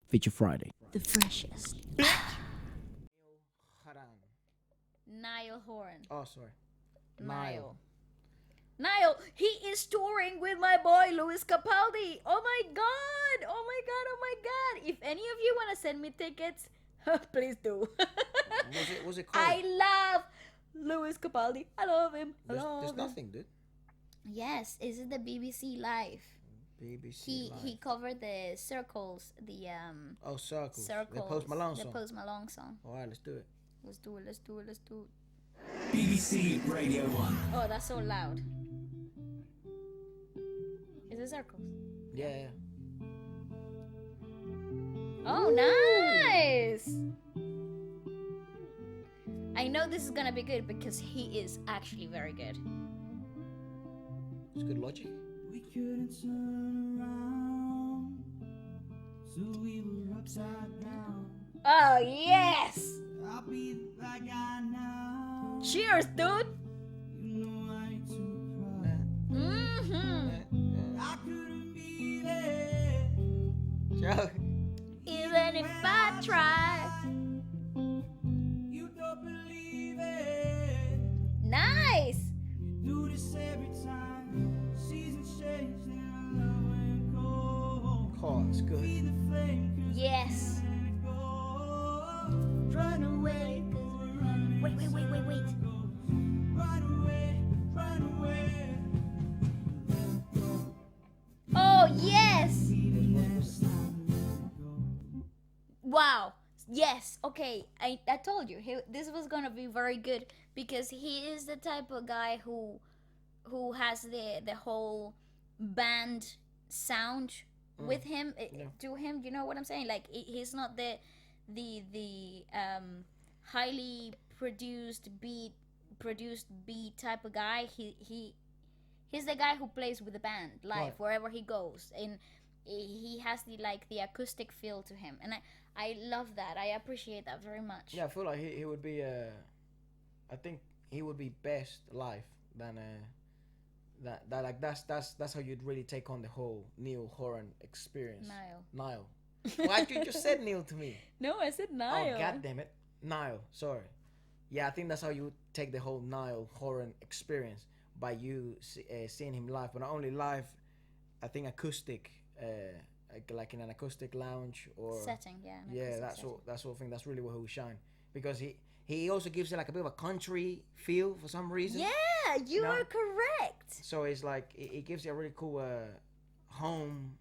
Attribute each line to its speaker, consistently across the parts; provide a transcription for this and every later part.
Speaker 1: Feature Friday.
Speaker 2: The freshest.
Speaker 3: Horan.
Speaker 2: Naill Horan.
Speaker 3: Oh, sorry.
Speaker 2: Niall. Niall, he is touring with my boy Louis Capaldi. Oh my god! Oh my god! Oh my god! If any of you want to send me tickets, please do.
Speaker 3: Was it called?
Speaker 2: I love Louis Capaldi. I love him. I love
Speaker 3: There's
Speaker 2: him.
Speaker 3: nothing, dude.
Speaker 2: Yes, is it the BBC Live?
Speaker 3: BBC
Speaker 2: He
Speaker 3: Live.
Speaker 2: covered the Circles, the
Speaker 3: Oh, Circles.
Speaker 2: Circles.
Speaker 3: The Post Malone
Speaker 2: The
Speaker 3: song.
Speaker 2: Post Malone song.
Speaker 3: All right, let's do it.
Speaker 2: Let's do it. Let's do it. Let's do it.
Speaker 4: BBC Radio 1.
Speaker 2: Oh, that's so loud. Is it Circles?
Speaker 3: Yeah.
Speaker 2: Oh, nice! I know this is gonna be good because he is actually very good.
Speaker 3: It's good logic.
Speaker 4: We couldn't turn around, so we were upside down.
Speaker 2: Oh, yes!
Speaker 4: I'll be the bad guy now.
Speaker 2: Cheers, dude!
Speaker 4: You know I ain't too proud.
Speaker 2: Mm-hmm.
Speaker 4: I couldn't be there.
Speaker 3: Joe.
Speaker 2: Even if I try.
Speaker 4: You don't believe it.
Speaker 2: Nice!
Speaker 4: Do this every time. Seasons change, then our love went cold.
Speaker 3: Oh, it's
Speaker 4: Be
Speaker 3: good.
Speaker 4: the flame, 'cause
Speaker 2: Yes.
Speaker 4: we let it go.
Speaker 2: Run away, 'cause we're running. Wait.
Speaker 4: Run away, run away.
Speaker 2: Oh, yes!
Speaker 4: Even when it's time to let go.
Speaker 2: Wow. Yes. Okay. I told you this was gonna be very good because he is the type of guy who has the whole band sound with him
Speaker 3: Yeah.
Speaker 2: to him. You know what I'm saying? Like he's not the highly produced beat type of guy. He's the guy who plays with the band live
Speaker 3: Right.
Speaker 2: wherever he goes, and he has the acoustic feel to him, and I love that. I appreciate that very much.
Speaker 3: Yeah, I feel like he would be. I think he would be best live than that's how you'd really take on the whole Naill Horan experience.
Speaker 2: Niall.
Speaker 3: Why you just said Neil to me?
Speaker 2: No, I said Niall.
Speaker 3: Oh, god damn it. Niall, sorry. Yeah, I think that's how you take the whole Naill Horan experience by you seeing him live, but not only live. I think acoustic, like in an acoustic lounge or
Speaker 2: Setting, yeah. an
Speaker 3: yeah,
Speaker 2: acoustic
Speaker 3: that
Speaker 2: setting.
Speaker 3: sort of thing. That's really where he will shine because he also gives it like a bit of a country feel for some reason.
Speaker 2: Yeah, you
Speaker 3: No.
Speaker 2: are correct.
Speaker 3: So it's like it gives you a really cool home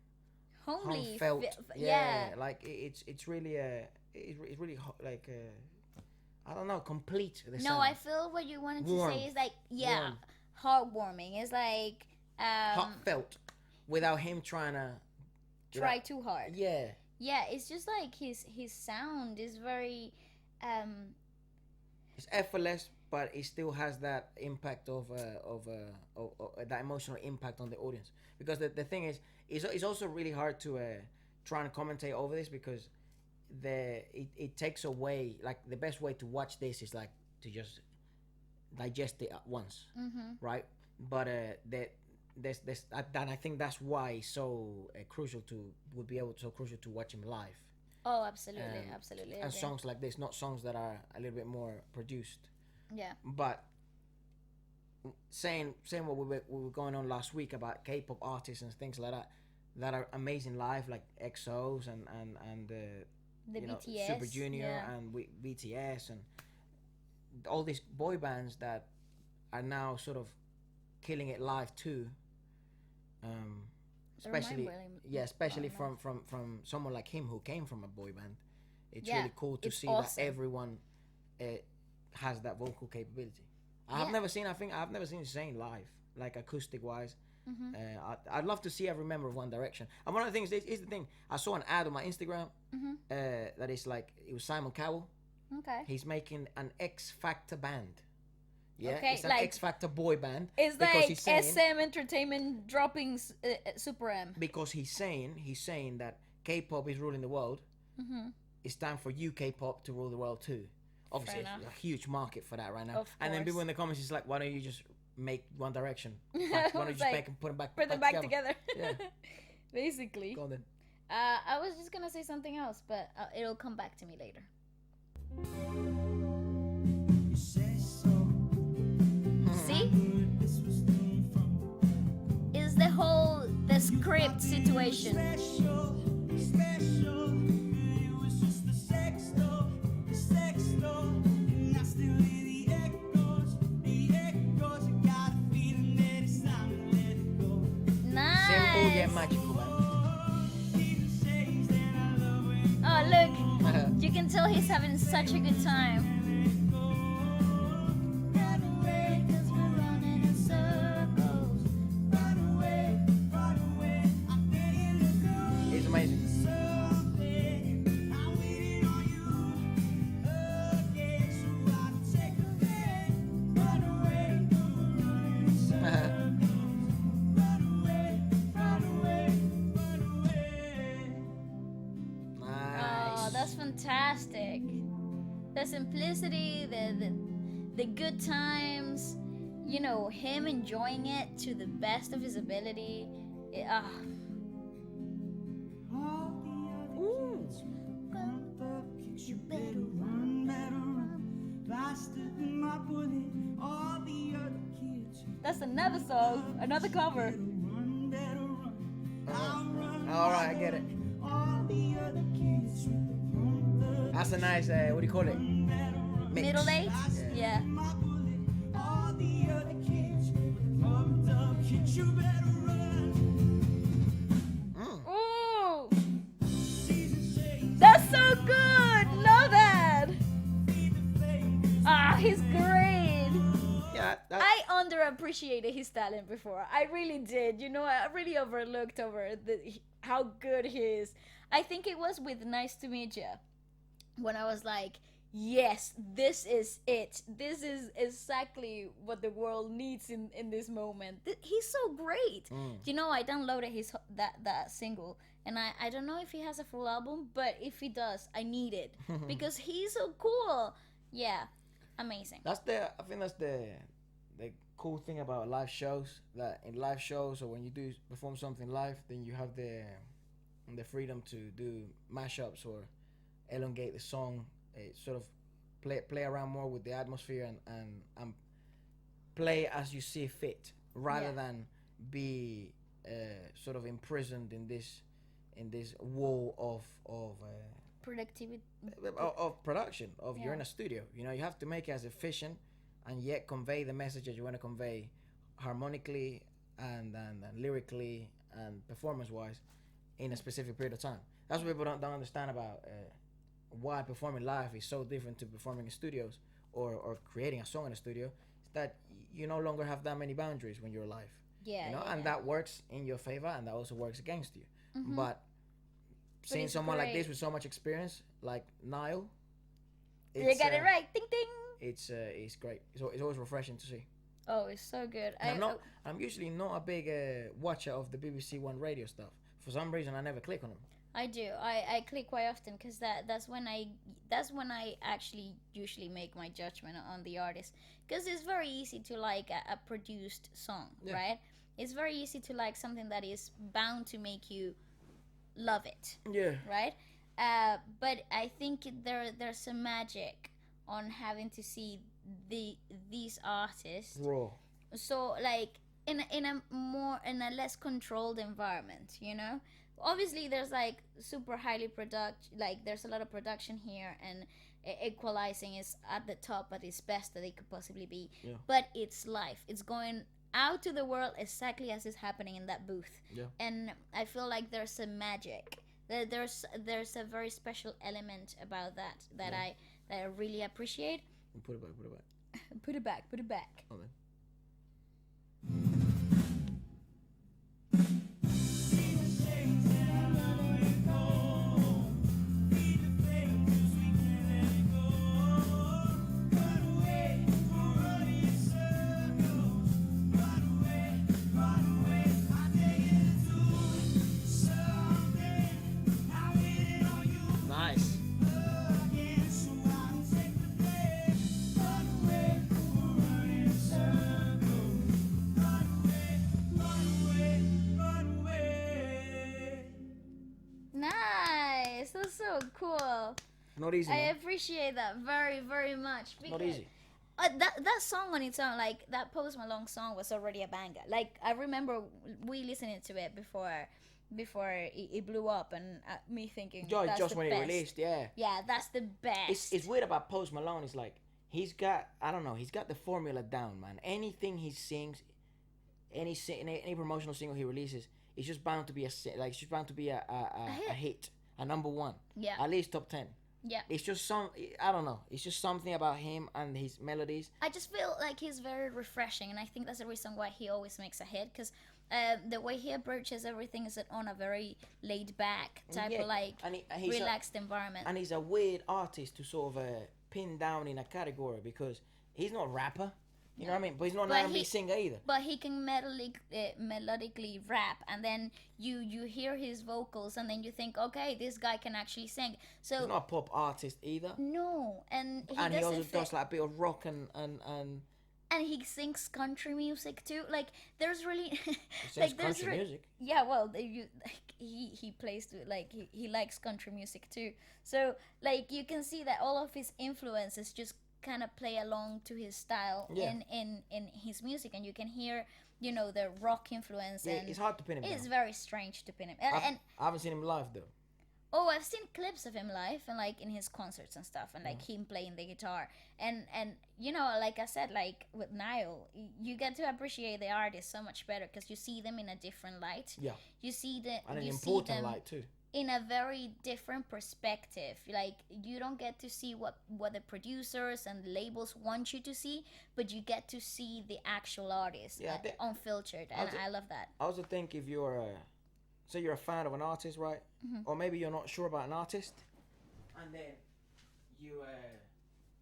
Speaker 2: Homely.
Speaker 3: felt.
Speaker 2: Yeah.
Speaker 3: Like it's really it's really like I don't know, complete. The
Speaker 2: No,
Speaker 3: sound.
Speaker 2: I feel what you wanted to
Speaker 3: Warm.
Speaker 2: say is like, yeah,
Speaker 3: Warm.
Speaker 2: heartwarming. It's like
Speaker 3: heartfelt without him trying to
Speaker 2: try too hard.
Speaker 3: Yeah.
Speaker 2: Yeah, it's just like his sound is very
Speaker 3: It's effortless, but it still has that impact of that emotional impact on the audience. Because the thing is, it's also really hard to try and commentate over this because it takes away, like the best way to watch this is like to just digest it at once, right? But and I think that's why it's so crucial to watch him live.
Speaker 2: Oh, absolutely,
Speaker 3: Um,
Speaker 2: absolutely.
Speaker 3: And
Speaker 2: agree.
Speaker 3: songs like this, not songs that are a little bit more produced.
Speaker 2: Yeah.
Speaker 3: But saying what we were going on last week about K-pop artists and things like that are amazing live, like XOs and
Speaker 2: The
Speaker 3: you know,
Speaker 2: BTS.
Speaker 3: Super Junior
Speaker 2: yeah.
Speaker 3: and BTS and all these boy bands that are now sort of killing it live too. Especially
Speaker 2: really
Speaker 3: from someone like him who came from a boy band. It's
Speaker 2: Yeah,
Speaker 3: really cool to
Speaker 2: it's
Speaker 3: see
Speaker 2: awesome.
Speaker 3: that everyone has that vocal capability.
Speaker 2: Yeah.
Speaker 3: I've never seen Zayn live, like acoustic wise.
Speaker 2: Mm-hmm.
Speaker 3: I'd love to see every member of One Direction. And one of the things is the thing, I saw an ad on my Instagram that is like, it was Simon Cowell.
Speaker 2: Okay.
Speaker 3: He's making an X Factor band. Yeah,
Speaker 2: Okay,
Speaker 3: it's an
Speaker 2: like-
Speaker 3: X Factor boy band.
Speaker 2: It's
Speaker 3: because
Speaker 2: like
Speaker 3: he's saying,
Speaker 2: SM Entertainment dropping Super M.
Speaker 3: because he's saying that K-pop is ruling the world.
Speaker 2: Mm-hmm.
Speaker 3: It's time for UK pop to rule the world too. Obviously,
Speaker 2: Fair
Speaker 3: there's
Speaker 2: enough.
Speaker 3: a huge market for that right now.
Speaker 2: Of
Speaker 3: And then people
Speaker 2: course.
Speaker 3: in the comments is like, why don't you just make One Direction? Why don't you
Speaker 2: It's
Speaker 3: just
Speaker 2: like,
Speaker 3: put them back
Speaker 2: Put them back together.
Speaker 3: Yeah.
Speaker 2: Basically.
Speaker 3: Go on then.
Speaker 2: I was just gonna say something else, but it'll come back to me later.
Speaker 4: You say so.
Speaker 2: See?
Speaker 4: This was done from
Speaker 2: Is the script situation.
Speaker 4: special, special. It was just the sex though, and I still hear the echoes, I got a feeling that it's time to let it go.
Speaker 3: Simple yet
Speaker 2: Nice.
Speaker 3: magical, man.
Speaker 4: Season shades and I love when
Speaker 2: Oh look, you can tell he's having such a good time.
Speaker 4: run away, 'cause we're running in circles. Run away, I'm begging you to go.
Speaker 3: It's amazing.
Speaker 4: Someday, I'm waiting on you again, so I don't take offense. Run away, we're running in circles. Run away.
Speaker 2: Oh,
Speaker 3: Nice.
Speaker 2: that's fantastic. The simplicity, the good times, you know, him enjoying it to the best of his ability.
Speaker 4: All the other kids want the kicks. You better run faster than my bullet. All the other kids
Speaker 2: That's another song, another cover.
Speaker 4: better run. I'll run.
Speaker 3: All right, I get it.
Speaker 4: All the other kids want the
Speaker 3: That's a nice, what do you call it? Mix.
Speaker 2: Middle eight? Yeah.
Speaker 4: my bullet. All the other kids pumped up kicks. You better run.
Speaker 2: Ooh,
Speaker 4: Season shades.
Speaker 2: that's so good. Love that. Ah, he's great.
Speaker 3: Yeah, that,
Speaker 2: I underappreciated his talent before. I really did. You know, I really overlooked how good he is. I think it was with Nice to Meet Ya when I was like, yes, this is it. This is exactly what the world needs in this moment. He's so great. You know, I downloaded that single, and I don't know if he has a full album, but if he does, I need it because he's so cool. Yeah, amazing.
Speaker 3: I think that's the cool thing about live shows. That in live shows, or when you do perform something live, then you have the freedom to do mashups or elongate the song, sort of play around more with the atmosphere and play as you see fit, rather
Speaker 2: Yeah.
Speaker 3: than be sort of imprisoned in this wall of
Speaker 2: Productivity.
Speaker 3: production of you're
Speaker 2: Yeah.
Speaker 3: in a studio. You know, you have to make it as efficient and yet convey the messages you want to convey harmonically and lyrically and performance wise in a specific period of time. That's what people don't understand about why performing live is so different to performing in studios or creating a song in a studio. Is that you no longer have that many boundaries when you're live.
Speaker 2: Yeah,
Speaker 3: You know,
Speaker 2: yeah,
Speaker 3: and
Speaker 2: yeah.
Speaker 3: that works in your favor and that also works against you.
Speaker 2: Mhm.
Speaker 3: But seeing
Speaker 2: it's
Speaker 3: someone like this
Speaker 2: great.
Speaker 3: with so much experience, like Niall,
Speaker 2: You got it right. Ding ding.
Speaker 3: It's great. It's always refreshing to see.
Speaker 2: Oh, it's so good.
Speaker 3: And I'm usually not a big watcher of the BBC One radio stuff. For some reason, I never click on them.
Speaker 2: I do. I click quite often because that's when I actually usually make my judgment on the artist, because it's very easy to like a produced song,
Speaker 3: Yeah.
Speaker 2: right? It's very easy to like something that is bound to make you love it,
Speaker 3: Yeah.
Speaker 2: right? But I think there's a magic on having to see these artists
Speaker 3: Raw.
Speaker 2: so like in a less controlled environment, you know. Obviously there's like super highly like there's a lot of production here, and equalizing is at the top at its best that it could possibly be.
Speaker 3: Yeah.
Speaker 2: But it's life, it's going out to the world exactly as is happening in that booth.
Speaker 3: Yeah.
Speaker 2: And I feel like there's a magic, there's a very special element about that
Speaker 3: Yeah.
Speaker 2: I really appreciate.
Speaker 3: Put it back.
Speaker 2: Put it back.
Speaker 3: Oh, man. Nice.
Speaker 2: cool.
Speaker 3: Not easy.
Speaker 2: I
Speaker 3: Man.
Speaker 2: appreciate that very, very much.
Speaker 3: Not easy.
Speaker 2: That song on its own, like that Post Malone song, was already a banger. Like I remember we listening to it before it blew up, and me thinking that's
Speaker 3: Just
Speaker 2: the
Speaker 3: when
Speaker 2: best.
Speaker 3: it released, yeah.
Speaker 2: Yeah, that's the best.
Speaker 3: It's weird about Post Malone. It's like he's got, I don't know, he's got the formula down, man. Anything he sings, any promotional single he releases, it's just bound to be it's just bound to be a hit, a number one.
Speaker 2: Yeah.
Speaker 3: At least top 10.
Speaker 2: Yeah.
Speaker 3: It's just I don't know. It's just something about him and his melodies.
Speaker 2: I just feel like he's very refreshing, and I think that's the reason why he always makes a hit, because the way he approaches everything is on a very laid back type of he's relaxed environment.
Speaker 3: And he's a weird artist to sort of pin down in a category because he's not a rapper. You know what I mean? But he's not an R&B singer either.
Speaker 2: But he can melodically rap, and then you hear his vocals, and then you think, okay, this guy can actually sing. So
Speaker 3: he's not a pop artist either.
Speaker 2: No, and
Speaker 3: he also does like a bit of rock and
Speaker 2: he sings country music too. Like there's really
Speaker 3: like there's country music.
Speaker 2: Yeah, well, he plays to he likes country music too. So like you can see that all of his influences just kind of play along to his style in his music, and you can hear the rock influence. And
Speaker 3: it's hard to pin him down.
Speaker 2: It's very strange to pin him.
Speaker 3: I haven't seen him live though.
Speaker 2: Oh, I've seen clips of him live, and like in his concerts and stuff, and like him playing the guitar, and like I said, like with Niall, you get to appreciate the artist so much better because you see them in a different light.
Speaker 3: Yeah.
Speaker 2: You see
Speaker 3: and an important light too.
Speaker 2: In a very different perspective. Like you don't get to see what the producers and the labels want you to see, but you get to see the actual artist, unfiltered, and I love that.
Speaker 3: I also think if you're say you're a fan of an artist, right? Or maybe you're not sure about an artist, and then you're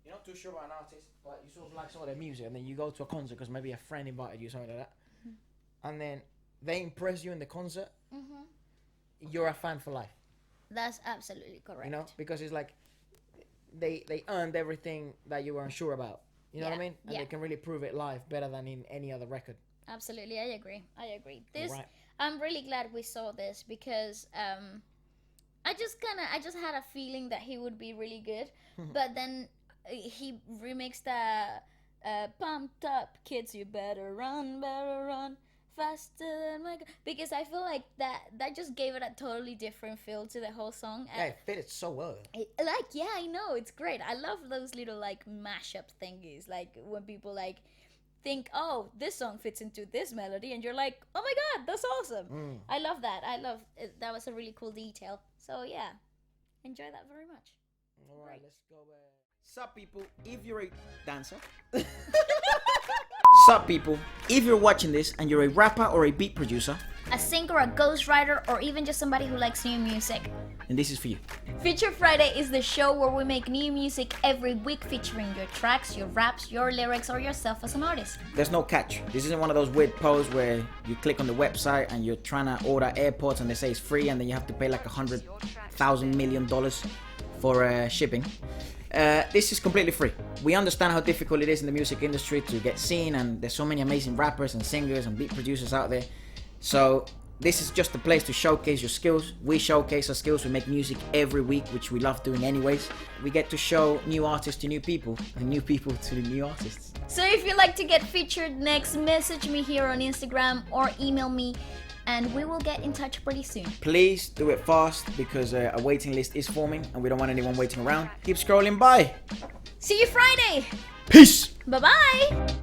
Speaker 3: not too sure about an artist, but you sort of like some of their music, and then you go to a concert because maybe a friend invited you, something like that, and then they impress you in the concert. You're a fan for life.
Speaker 2: That's absolutely correct.
Speaker 3: You know, because it's like they earned everything that you were unsure about. You know what I mean? And they can really prove it live better than in any other record.
Speaker 2: Absolutely, I agree. This, right. I'm really glad we saw this because I just had a feeling that he would be really good, but then he remixed "Pumped Up Kids, You Better Run, Faster Than My God," because I feel like that just gave it a totally different feel to the whole song.
Speaker 3: Yeah, it fitted so well.
Speaker 2: I know, it's great. I love those little like mashup thingies, like when people like think, oh, this song fits into this melody, and you're like, oh my god, that's awesome. I love that. That was a really cool detail. So yeah, enjoy that very much.
Speaker 3: All right, let's go back. Sup people, if you're a dancer. Sup people, if you're watching this and you're a rapper or a beat producer,
Speaker 2: a singer, a ghostwriter, or even just somebody who likes new music,
Speaker 3: and this is for you.
Speaker 2: Feature Friday is the show where we make new music every week featuring your tracks, your raps, your lyrics, or yourself as an artist.
Speaker 3: There's no catch. This isn't one of those weird posts where you click on the website and you're trying to order AirPods and they say it's free and then you have to pay like $100,000 million for shipping. This is completely free. We understand how difficult it is in the music industry to get seen, and there's so many amazing rappers and singers and beat producers out there. So this is just a place to showcase your skills. We showcase our skills. We make music every week, which we love doing anyways. We get to show new artists to new people and new people to the new artists.
Speaker 2: So if you'd like to get featured next, message me here on Instagram or email me, and we will get in touch pretty soon.
Speaker 3: Please do it fast because a waiting list is forming and we don't want anyone waiting around. Keep scrolling by.
Speaker 2: See you Friday.
Speaker 3: Peace.
Speaker 2: Bye-bye.